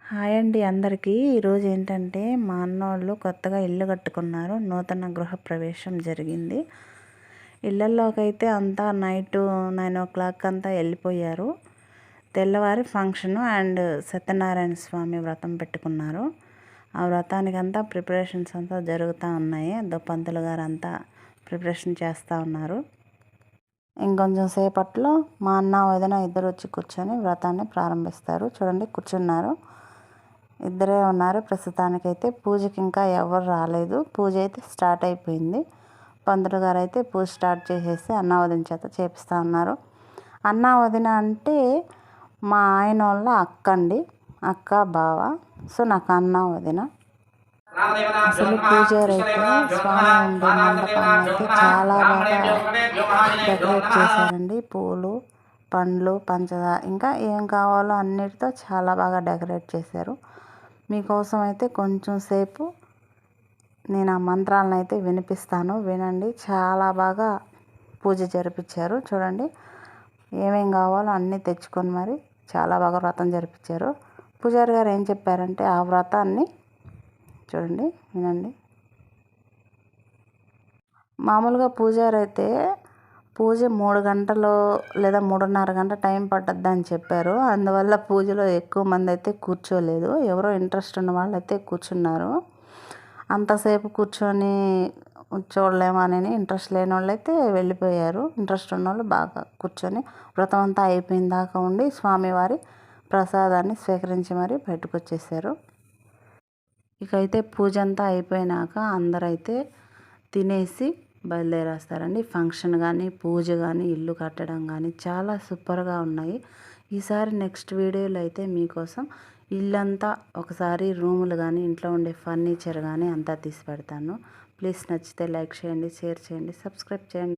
Hi అండి అందరికీ. ఈరోజు ఏంటంటే మా అన్నోళ్ళు కొత్తగా ఇల్లు కట్టుకున్నారు. నూతన గృహప్రవేశం జరిగింది. ఇళ్ళల్లోకి అయితే అంతా నైట్ 9 అంతా వెళ్ళిపోయారు. తెల్లవారి ఫంక్షను అండ్ సత్యనారాయణ స్వామి వ్రతం పెట్టుకున్నారు. ఆ వ్రతానికి అంతా ప్రిపరేషన్స్ అంతా జరుగుతూ ఉన్నాయి. పంతులు గారు అంతా ప్రిపరేషన్ చేస్తూ ఉన్నారు. ఇంకొంచెం సేపట్లో మా అన్న వదిన ఇద్దరు వచ్చి కూర్చొని వ్రతాన్ని ప్రారంభిస్తారు. చూడండి కూర్చున్నారు, ఇద్దరే ఉన్నారు ప్రస్తుతానికైతే. పూజకి ఇంకా ఎవరు రాలేదు. పూజ అయితే స్టార్ట్ అయిపోయింది. పంతులు గారు అయితే పూజ స్టార్ట్ చేసేసి అన్న వదిన చేత చేపిస్తూ ఉన్నారు. అన్న వదిన అంటే మా ఆయన వాళ్ళ అక్క అండి, అక్క బావ. సో నాకు అన్న వదిన. అసలు పూజారి అయితే స్వామి ఉండే మండపాన్ని అయితే చాలా బాగా డెకరేట్ చేశారండి. పూలు, పండ్లు, పంచదార ఇంకా ఏం కావాలో అన్నిటితో చాలా బాగా డెకరేట్ చేశారు. మీకోసం అయితే కొంచెం సేపు నేను ఆ మంత్రాలను అయితే వినిపిస్తాను, వినండి. చాలా బాగా పూజ జరిపించారు. చూడండి ఏమేం కావాలో అన్నీ తెచ్చుకొని మరి చాలా బాగా వ్రతం జరిపించారు. పూజారి గారు ఏం చెప్పారంటే ఆ వ్రతాన్ని చూడండి, వినండి. మామూలుగా పూజారి అయితే పూజ 3 గంటలు లేదా 3:30 గంట టైం పట్టద్దు అని చెప్పారు. అందువల్ల పూజలో ఎక్కువ మంది అయితే కూర్చోలేదు. ఎవరో ఇంట్రెస్ట్ ఉన్న వాళ్ళు అయితే కూర్చున్నారు. అంతసేపు కూర్చొని చూడలేమని ఇంట్రెస్ట్ లేని వాళ్ళు అయితే వెళ్ళిపోయారు. ఇంట్రెస్ట్ ఉన్న వాళ్ళు బాగా కూర్చొని వ్రతం అంతా అయిపోయిన దాకా ఉండి స్వామివారి ప్రసాదాన్ని స్వీకరించి మరీ బయటకు వచ్చేసారు. ఇకైతే పూజ అంతా అయిపోయినాక అందరైతే తినేసి బయలుదేరేస్తారండి. ఫంక్షన్ కానీ, పూజ కానీ, ఇల్లు కట్టడం కానీ చాలా సూపర్గా ఉన్నాయి. ఈసారి నెక్స్ట్ వీడియోలో అయితే మీకోసం ఇల్లంతా ఒకసారి రూములు కానీ, ఇంట్లో ఉండే ఫర్నిచర్ కానీ అంతా తీసి పెడతాను. ప్లీజ్ నచ్చితే లైక్ చేయండి, షేర్ చేయండి, సబ్స్క్రైబ్ చేయండి.